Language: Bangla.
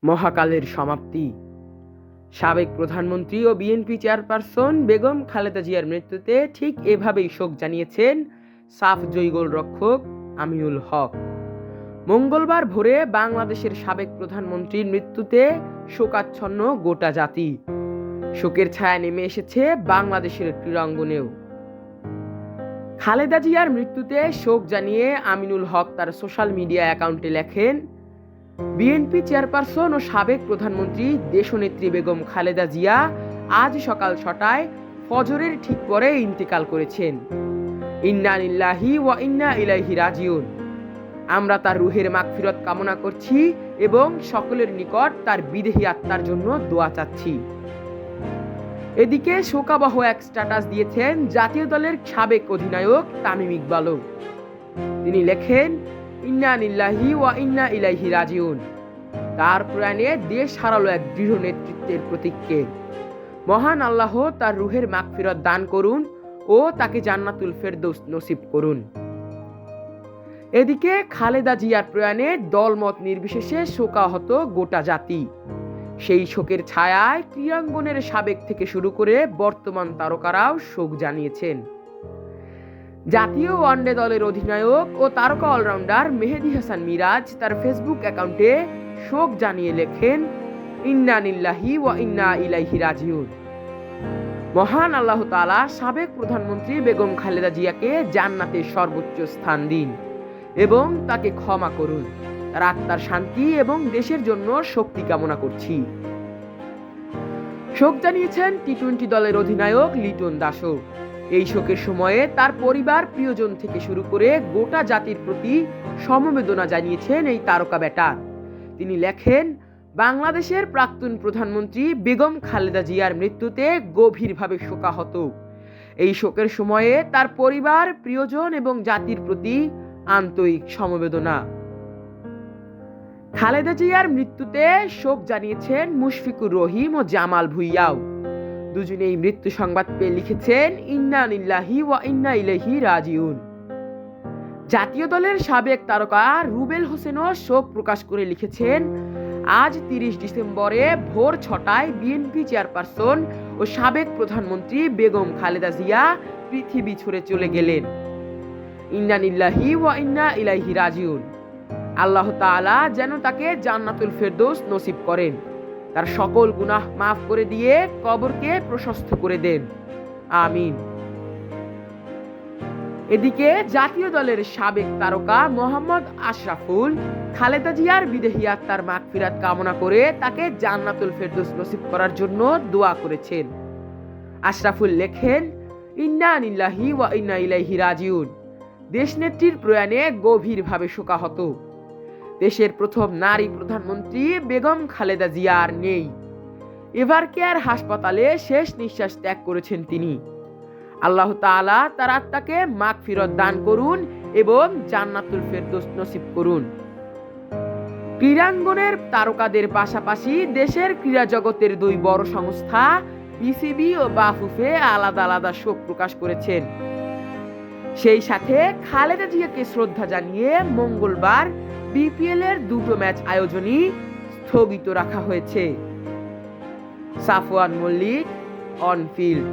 মহাকালের সমাপ্তি। সাবেক প্রধানমন্ত্রী ও বিএনপি চেয়ারপারসন বেগম খালেদা জিয়ার মৃত্যুতে ঠিক এভাবেই শোক জানিয়েছেন সাফ জয়ী গোলরক্ষক আমিনুল হক। মঙ্গলবার ভোরে বাংলাদেশের সাবেক প্রধানমন্ত্রীর মৃত্যুতে শোকাচ্ছন্ন গোটা জাতি। শোকের ছায়া নেমে এসেছে বাংলাদেশের ক্রীড়াঙ্গনেও। খালেদা জিয়ার মৃত্যুতে শোক জানিয়ে আমিনুল হক তার সোশ্যাল মিডিয়া অ্যাকাউন্টে লেখেন, বিএনপি চেয়ারপারসন ও সাবেক প্রধানমন্ত্রী দেশনেত্রী বেগম খালেদা জিয়া আজ সকাল ৬টায় ফজরের ঠিক পরে ইন্তেকাল করেছেন। ইন্না লিল্লাহি ওয়া ইন্না ইলাইহি রাজিউন। আমরা তার রুহের মাগফিরাত কামনা করছি এবং সকলের নিকট তার বিদেহী আত্মার জন্য দোয়া চাচ্ছি। এদিকে শোকাবহ এক স্ট্যাটাস দিয়েছেন জাতীয় দলের সাবেক অধিনায়ক তামিম ইকবালও। তিনি লেখেন, ইন্না লিল্লাহি ওয়া ইন্না ইলাইহি রাজিউন। তার প্রয়াণে দেশ হারালো এক দৃঢ় নেতৃত্বের প্রতীককে। মহান আল্লাহ তার রুহের মাগফিরাত দান করুন ও তাকে জান্নাতুল ফেরদৌস নসিব করুন। এদিকে খালেদা জিয়ার প্রয়াণে দলমত নির্বিশেষে শোকাহত গোটা জাতি। সেই শোকের ছায়ায় ক্রীড়াঙ্গনের সাবেক থেকে শুরু করে বর্তমান তারকারাও শোক জানিয়েছেন। জাতীয় ওয়ানডে দলের অধিনায়ক ও তারকা অলরাউন্ডার মেহেদী হাসান মিরাজ তার ফেসবুক অ্যাকাউন্টে শোক জানিয়ে লেখেন, ইন্না লিল্লাহি ওয়া ইন্না ইলাইহি রাজিউন। মহান আল্লাহ তাআলা সাবেক প্রধানমন্ত্রী বেগম খালেদা জিয়াকে জান্নাতের সর্বোচ্চ স্থান দিন এবং তাকে ক্ষমা করুন। তার আত্মার শান্তি এবং দেশের জন্য শক্তি কামনা করছি। শোক জানিয়েছেন টি-20 দলের অধিনায়ক লিটন দাসও। এই শোকের সময়ে তার পরিবার, প্রিয়জন থেকে শুরু করে গোটা জাতির প্রতি সমবেদনা জানিয়েছেন এই তারকা ব্যাটার। তিনি লেখেন, বাংলাদেশের প্রাক্তন প্রধানমন্ত্রী বেগম খালেদা জিয়ার মৃত্যুতে গভীরভাবে শোকাহত। এই শোকের সময়ে তার পরিবার, প্রিয়জন এবং জাতির প্রতি আন্তরিক সমবেদনা। খালেদা জিয়ার মৃত্যুতে শোক জানিয়েছেন মুশফিকুর রহিম ও জামাল ভুঁইয়াও। দুজনেই মৃত্যু সংবাদ পেয়ে লিখেছেন, ইন্না লিল্লাহি ওয়া ইন্না ইলাইহি রাজিউন। জাতীয় দলের সাবেক তারকা রুবেল হোসেনও শোক প্রকাশ করে লিখেছেন, আজ ৩০ ডিসেম্বরে ভোর ৬টায় বিএনপি চেয়ারপারসন ও সাবেক প্রধানমন্ত্রী বেগম খালেদা জিয়া পৃথিবী ছেড়ে চলে গেলেন। ইন্না লিল্লাহি ওয়া ইন্না ইলাইহি রাজিউন। আল্লাহ তাআলা যেন তাকে জান্নাতুল ফেরদৌস নসিব করেন, তার সকল গুনাহ মাফ করে দিয়ে কবরকে প্রশস্ত করে দেন, আমিন। এদিকে জাতীয় দলের সাবেক তারকা মোহাম্মদ আশরাফুল খালেদা জিয়ার বিদেহী আত্মার মাগফিরাত কামনা করে তাকে জান্নাতুল ফেরদৌস নসিব করার জন্য দোয়া করেছেন। আশরাফুল লেখেন, ইন্না লিল্লাহি ওয়া ইন্না ইলাইহি রাজিউন। দেশনেত্রীর প্রয়াণে গভীরভাবে শোকাহত। দেশের প্রথম নারী প্রধানমন্ত্রী বেগম খালেদা জিয়া আর নেই। এভারকেয়ার হাসপাতালে শেষ নিঃশ্বাস ত্যাগ করেছেন তিনি। আল্লাহ তাআলা তার আত্মাকে মাগফিরাত দান করুন এবং জান্নাতুল ফেরদৌস নসিব করুন। ক্রীড়াঙ্গনের তারকাদের পাশাপাশি দেশের ক্রীড়া জগতের দুই বড় সংস্থা বিসিবি ও বাফুফে আলাদা আলাদা শোক প্রকাশ করেছেন। সেই সাথে খালেদা জিয়াকে শ্রদ্ধা জানিয়ে মঙ্গলবার বিপিএল এর দুটো ম্যাচ আয়োজনই স্থগিত রাখা হয়েছে। Safwan Mallick, on field.